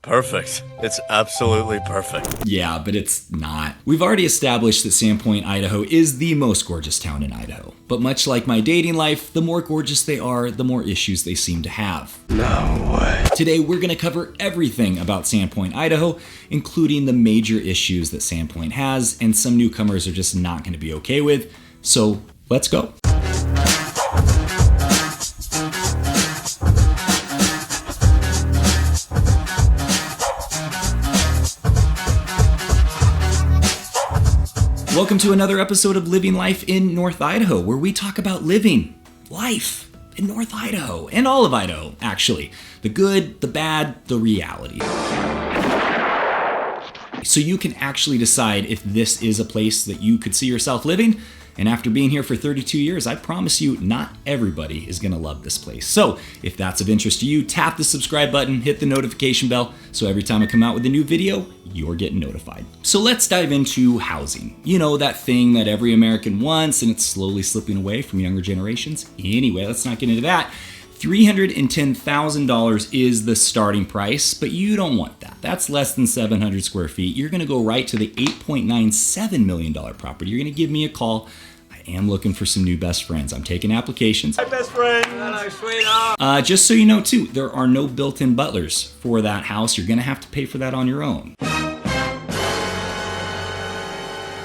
perfect. It's absolutely perfect. Yeah, but it's not. We've already established that Sandpoint, Idaho is the most gorgeous town in Idaho. But much like my dating life, the more gorgeous they are, the more issues they seem to have. No way. Today, we're gonna cover everything about Sandpoint, Idaho, including the major issues that Sandpoint has and some newcomers are just not gonna be okay with. So let's go. Welcome to another episode of Living Life in North Idaho, where we talk about living life in North Idaho, and all of Idaho, actually. The good, the bad, the reality. So you can actually decide if this is a place that you could see yourself living. And after being here for 32 years, I promise you, not everybody is gonna love this place. So if that's of interest to you, tap the subscribe button, hit the notification bell, so every time I come out with a new video, you're getting notified. So let's dive into housing. You know, that thing that every American wants and it's slowly slipping away from younger generations. Anyway, let's not get into that. $310,000 is the starting price, but you don't want that. That's less than 700 square feet. You're gonna go right to the $8.97 million property. You're gonna give me a call. I am looking for some new best friends. I'm taking applications. Hi, best friend. Hello, sweetheart. Just so you know too, there are no built-in butlers for that house. You're gonna have to pay for that on your own.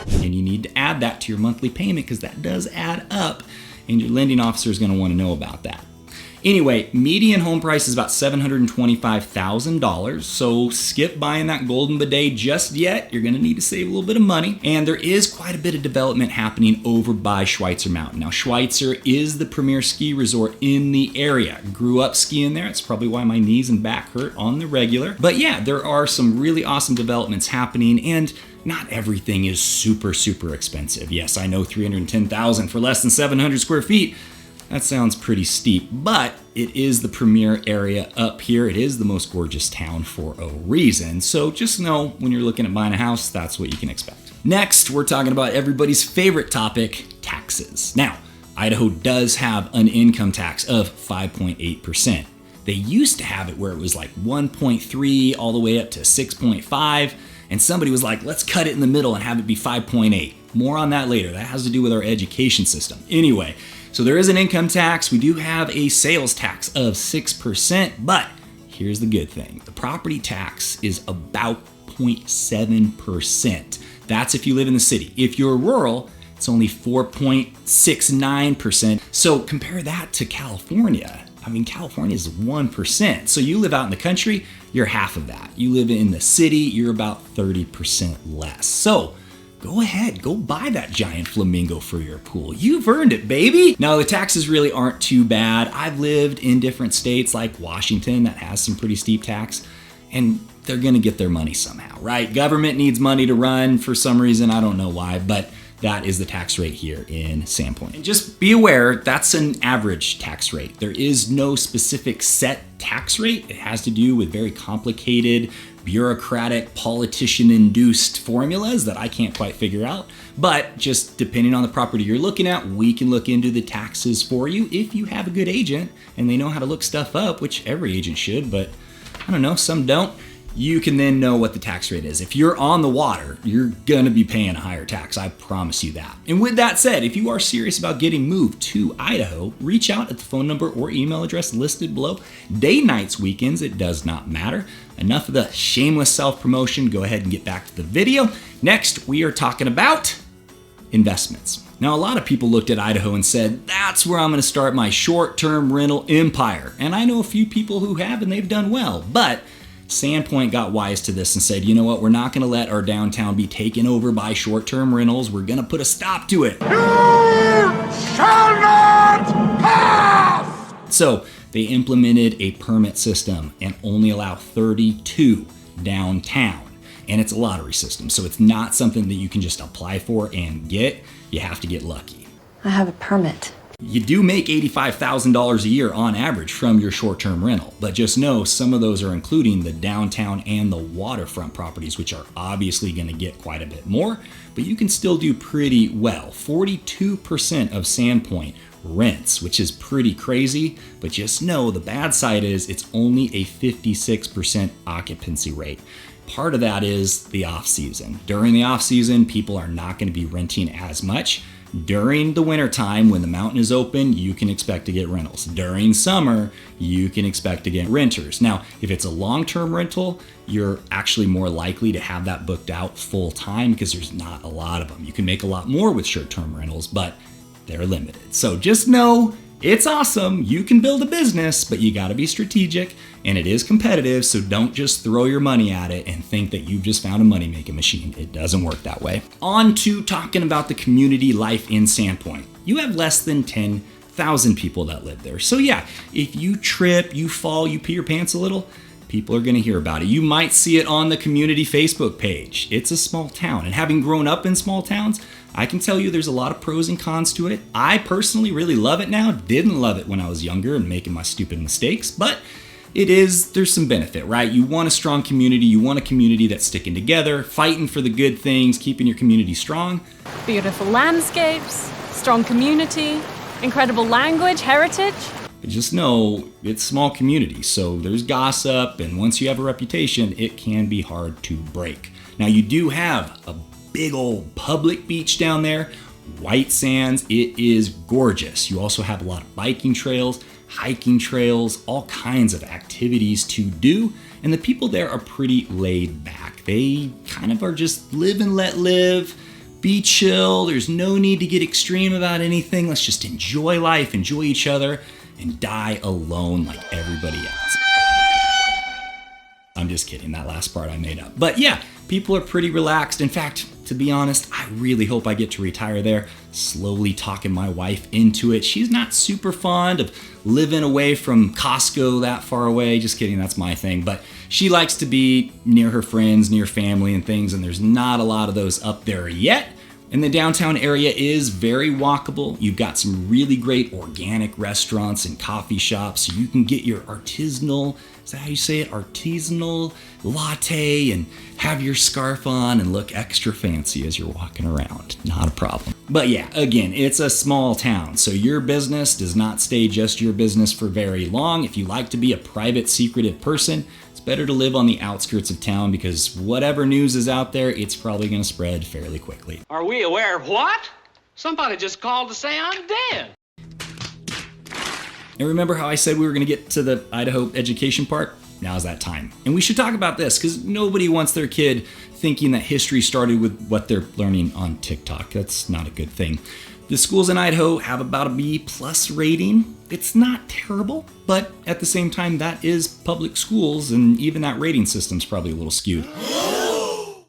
And you need to add that to your monthly payment because that does add up, and your lending officer is gonna wanna know about that. Anyway, median home price is about $725,000, so skip buying that golden bidet just yet. You're gonna need to save a little bit of money. And there is quite a bit of development happening over by Schweitzer Mountain. Now, Schweitzer is the premier ski resort in the area. Grew up skiing there. It's probably why my knees and back hurt on the regular. But yeah, there are some really awesome developments happening, and not everything is super, super expensive. Yes, I know $310,000 for less than 700 square feet. That sounds pretty steep, but it is the premier area up here. It is the most gorgeous town for a reason. So just know when you're looking at buying a house, that's what you can expect. Next, we're talking about everybody's favorite topic, taxes. Now, Idaho does have an income tax of 5.8%. They used to have it where it was like 1.3 all the way up to 6.5. And somebody was like, let's cut it in the middle and have it be 5.8. More on that later. That has to do with our education system. Anyway, so there is an income tax. We do have a sales tax of 6%, but here's the good thing. The property tax is about 0.7%. That's if you live in the city. If you're rural, it's only 4.69%. So compare that to California. I mean, California is 1%. So you live out in the country, you're half of that. You live in the city, you're about 30% less. So go ahead, go buy that giant flamingo for your pool. You've earned it, baby. Now, the taxes really aren't too bad. I've lived in different states like Washington that has some pretty steep tax, and they're gonna get their money somehow, right? Government needs money to run for some reason, I don't know why, but that is the tax rate here in Sandpoint. And just be aware, that's an average tax rate. There is no specific set tax rate. It has to do with very complicated, bureaucratic, politician-induced formulas that I can't quite figure out. But just depending on the property you're looking at, we can look into the taxes for you if you have a good agent and they know how to look stuff up, which every agent should, but I don't know, some don't. You can then know what the tax rate is. If you're on the water, you're gonna be paying a higher tax, I promise you that. And with that said, if you are serious about getting moved to Idaho, reach out at the phone number or email address listed below. Day, nights, weekends, it does not matter. Enough of the shameless self-promotion, go ahead and get back to the video. Next, we are talking about investments. Now, a lot of people looked at Idaho and said, that's where I'm gonna start my short-term rental empire. And I know a few people who have, and they've done well, but Sandpoint got wise to this and said, you know what, we're not gonna let our downtown be taken over by short-term rentals. We're gonna put a stop to it. You shall not pass! So they implemented a permit system and only allow 32 downtown. And it's a lottery system, so it's not something that you can just apply for and get. You have to get lucky. I have a permit. You do make $85,000 a year on average from your short-term rental, but just know some of those are including the downtown and the waterfront properties, which are obviously going to get quite a bit more, but you can still do pretty well. 42% of Sandpoint rents, which is pretty crazy. But just know the bad side is it's only a 56% occupancy rate. Part of that is the off season. During the off season, people are not going to be renting as much. During the winter time, when the mountain is open, you can expect to get rentals. During summer, you can expect to get renters. Now, if it's a long-term rental, you're actually more likely to have that booked out full time because there's not a lot of them. You can make a lot more with short-term rentals, but they're limited. So just know it's awesome. You can build a business, but you got to be strategic, and it is competitive. So don't just throw your money at it and think that you've just found a money-making machine. It doesn't work that way. On to talking about the community life in Sandpoint. You have less than 10,000 people that live there. So yeah, if you trip, you fall, you pee your pants a little, people are going to hear about it. You might see it on the community Facebook page. It's a small town, and having grown up in small towns, I can tell you there's a lot of pros and cons to it. I personally really love it now. Didn't love it when I was younger and making my stupid mistakes, but there's some benefit, right? You want a strong community. You want a community that's sticking together, fighting for the good things, keeping your community strong. Beautiful landscapes, strong community, incredible language, heritage. Just know it's a small community, so there's gossip, and once you have a reputation, it can be hard to break. Now, you do have a big old public beach down there, white sands. It is gorgeous. You also have a lot of biking trails, hiking trails, all kinds of activities to do, and the people there are pretty laid back. They kind of are just live and let live, be chill. There's no need to get extreme about anything. Let's just enjoy life, enjoy each other, and die alone like everybody else. I'm just kidding, that last part I made up. But yeah, people are pretty relaxed. In fact, to be honest, I really hope I get to retire there. Slowly talking my wife into it. She's not super fond of living away from Costco that far away. Just kidding, that's my thing. But she likes to be near her friends, near family and things, and there's not a lot of those up there yet. And the downtown area is very walkable. You've got some really great organic restaurants and coffee shops, so you can get your artisanal, is that how you say it? Artisanal latte and have your scarf on and look extra fancy as you're walking around. Not a problem. But yeah, again, it's a small town, so your business does not stay just your business for very long. If you like to be a private, secretive person, better to live on the outskirts of town because whatever news is out there, it's probably going to spread fairly quickly. Are we aware of what? Somebody just called to say I'm dead. And remember how I said we were going to get to the Idaho education part? Now's that time. And we should talk about this because nobody wants their kid thinking that history started with what they're learning on TikTok. That's not a good thing. The schools in Idaho have about a B+ rating. It's not terrible, but at the same time, that is public schools, and even that rating system's probably a little skewed.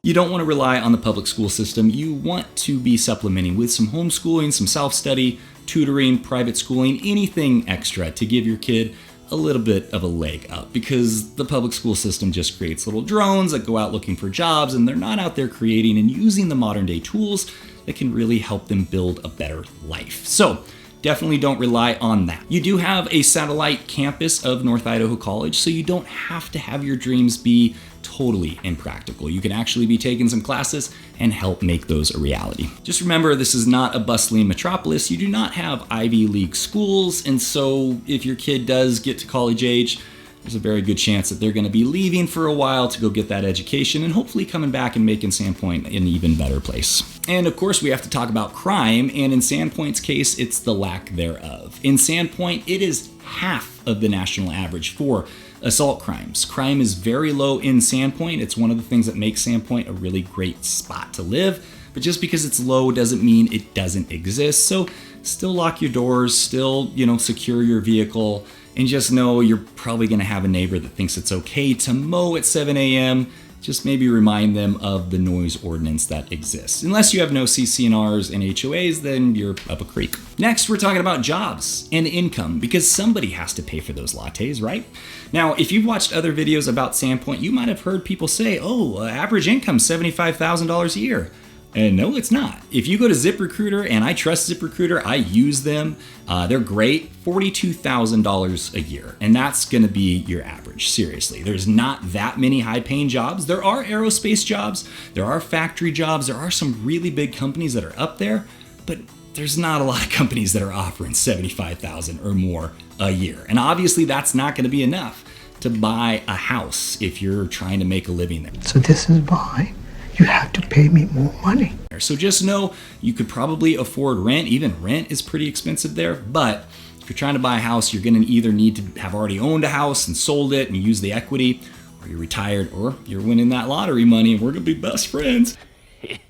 You don't want to rely on the public school system. You want to be supplementing with some homeschooling, some self-study, tutoring, private schooling, anything extra to give your kid a little bit of a leg up, because the public school system just creates little drones that go out looking for jobs, and they're not out there creating and using the modern day tools that can really help them build a better life. So definitely don't rely on that. You do have a satellite campus of North Idaho College, so you don't have to have your dreams be totally impractical. You can actually be taking some classes and help make those a reality. Just remember, this is not a bustling metropolis. You do not have Ivy League schools, and so if your kid does get to college age, there's a very good chance that they're going to be leaving for a while to go get that education and hopefully coming back and making Sandpoint an even better place. And of course, we have to talk about crime, and in Sandpoint's case, it's the lack thereof. In Sandpoint, it is half of the national average for assault crimes. Crime is very low in Sandpoint. It's one of the things that makes Sandpoint a really great spot to live. But just because it's low doesn't mean it doesn't exist. So still lock your doors, still, secure your vehicle, and just know you're probably going to have a neighbor that thinks it's okay to mow at 7 a.m. Just maybe remind them of the noise ordinance that exists. Unless you have no CC&Rs and HOAs, then you're up a creek. Next, we're talking about jobs and income, because somebody has to pay for those lattes, right? Now, if you've watched other videos about Sandpoint, you might have heard people say, average income $75,000 a year. And no, it's not. If you go to ZipRecruiter, and I trust ZipRecruiter, I use them, they're great, $42,000 a year. And that's gonna be your average, seriously. There's not that many high-paying jobs. There are aerospace jobs, there are factory jobs, there are some really big companies that are up there, but there's not a lot of companies that are offering $75,000 or more a year. And obviously that's not going to be enough to buy a house if you're trying to make a living there. So this is why you have to pay me more money. So just know you could probably afford rent. Even rent is pretty expensive there. But if you're trying to buy a house, you're going to either need to have already owned a house and sold it and use the equity, or you're retired, or you're winning that lottery money and we're going to be best friends.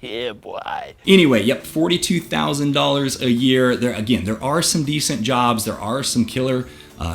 Yeah, boy. Anyway, yep, $42,000 a year. There are some decent jobs. There are some killer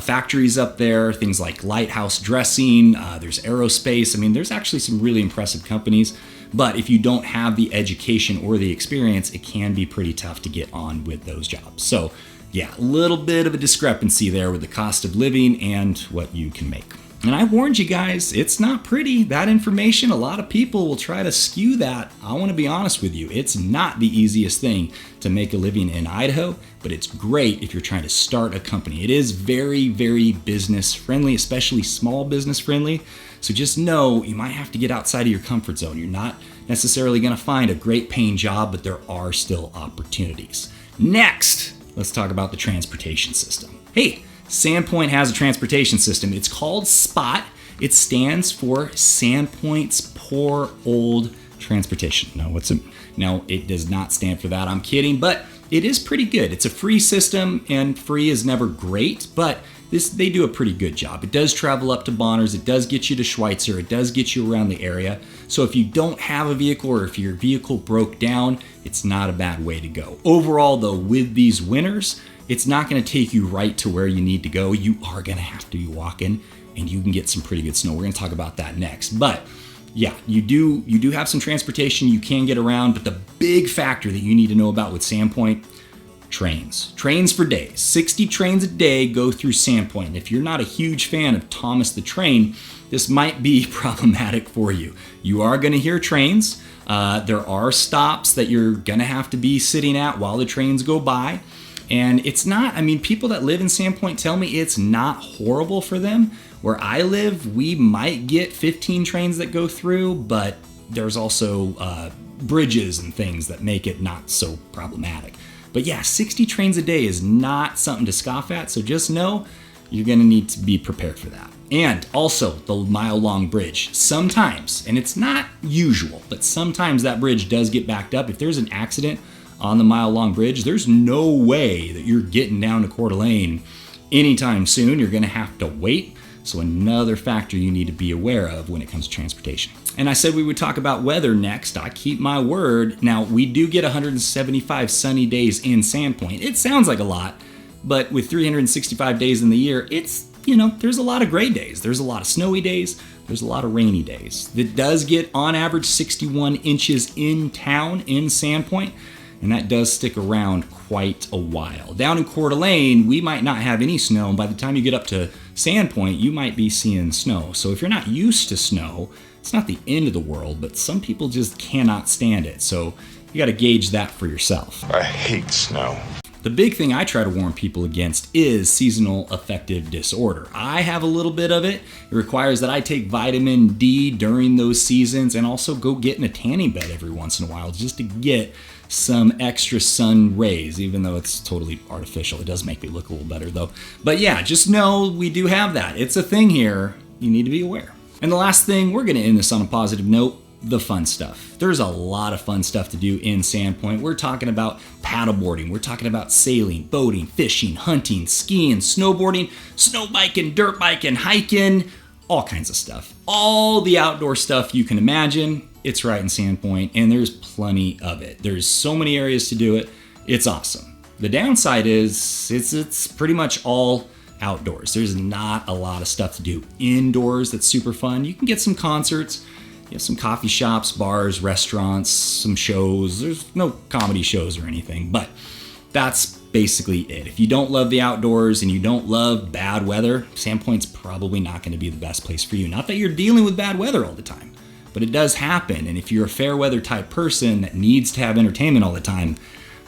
factories up there, things like lighthouse dressing, there's aerospace. I mean, there's actually some really impressive companies, but if you don't have the education or the experience, it can be pretty tough to get on with those jobs. So yeah, a little bit of a discrepancy there with the cost of living and what you can make. And I warned you guys, it's not pretty. That information, a lot of people will try to skew that. I want to be honest with you. It's not the easiest thing to make a living in Idaho, but it's great if you're trying to start a company. It is very, very business friendly, especially small business friendly. So just know you might have to get outside of your comfort zone. You're not necessarily going to find a great paying job, but there are still opportunities. Next, let's talk about the transportation system. Hey, Sandpoint has a transportation system. It's called SPOT. It stands for Sandpoint's Poor Old Transportation. No, it does not stand for that. I'm kidding, but it is pretty good. It's a free system, and free is never great, but they do a pretty good job. It does travel up to Bonners. It does get you to Schweitzer. It does get you around the area. So if you don't have a vehicle, or if your vehicle broke down, it's not a bad way to go. Overall, though, with these winters, it's not going to take you right to where you need to go. You are going to have to be walking, and you can get some pretty good snow. We're going to talk about that next. But yeah, you do have some transportation. You can get around, but the big factor that you need to know about with Sandpoint, trains. Trains for days. 60 trains a day go through Sandpoint. And if you're not a huge fan of Thomas the Train, this might be problematic for you. You are going to hear trains. There are stops that you're going to have to be sitting at while the trains go by. And it's not, people that live in Sandpoint tell me it's not horrible for them. Where I live, we might get 15 trains that go through, but there's also bridges and things that make it not so problematic. But yeah, 60 trains a day is not something to scoff at, so just know you're gonna need to be prepared for that. And also the mile-long bridge. Sometimes, and it's not usual, but sometimes that bridge does get backed up. If there's an accident on the mile-long bridge, there's no way that you're getting down to Coeur d'Alene anytime soon. You're gonna have to wait. So another factor you need to be aware of when it comes to transportation. And I said we would talk about weather next. I keep my word. Now, we do get 175 sunny days in Sandpoint. It sounds like a lot, but with 365 days in the year, it's, there's a lot of gray days. There's a lot of snowy days. There's a lot of rainy days. It does get on average 61 inches in town in Sandpoint, and that does stick around quite a while. Down in Coeur d'Alene, we might not have any snow, and by the time you get up to Sandpoint, you might be seeing snow. So if you're not used to snow, it's not the end of the world, but some people just cannot stand it. So you got to gauge that for yourself. I hate snow. The big thing I try to warn people against is seasonal affective disorder. I have a little bit of it. It requires that I take vitamin D during those seasons and also go get in a tanning bed every once in a while just to get some extra sun rays, even though it's totally artificial. It does make me look a little better though. But yeah, just know we do have that. It's a thing here. You need to be aware. And the last thing, we're gonna end this on a positive note, the fun stuff. There's a lot of fun stuff to do in Sandpoint. We're talking about paddleboarding. We're talking about sailing, boating, fishing, hunting, skiing, snowboarding, snow biking, dirt biking, hiking, all kinds of stuff. All the outdoor stuff you can imagine, it's right in Sandpoint, and there's plenty of it. There's so many areas to do it. It's awesome. The downside is it's pretty much all outdoors. There's not a lot of stuff to do indoors that's super fun. You can get some concerts, you have some coffee shops, bars, restaurants, some shows. There's no comedy shows or anything, but that's basically it. If you don't love the outdoors and you don't love bad weather, Sandpoint's probably not going to be the best place for you. Not that you're dealing with bad weather all the time, but it does happen. And if you're a fair weather type person that needs to have entertainment all the time,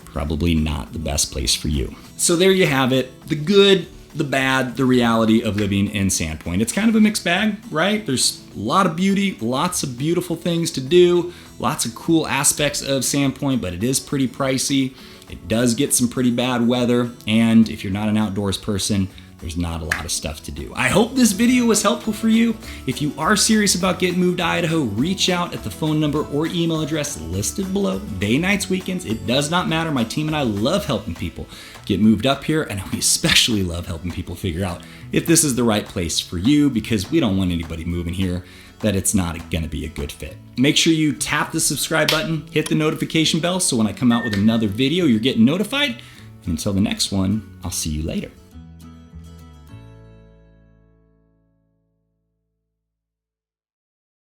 probably not the best place for you. So there you have it. The good, the bad, the reality of living in Sandpoint. It's kind of a mixed bag, right? There's a lot of beauty, lots of beautiful things to do, lots of cool aspects of Sandpoint, but it is pretty pricey. It does get some pretty bad weather, and if you're not an outdoors person, there's not a lot of stuff to do. I hope this video was helpful for you. If you are serious about getting moved to Idaho, reach out at the phone number or email address listed below. Day, nights, weekends, it does not matter. My team and I love helping people get moved up here, and we especially love helping people figure out if this is the right place for you, because we don't want anybody moving here that it's not gonna be a good fit. Make sure you tap the subscribe button, hit the notification bell, so when I come out with another video, you're getting notified. And until the next one, I'll see you later.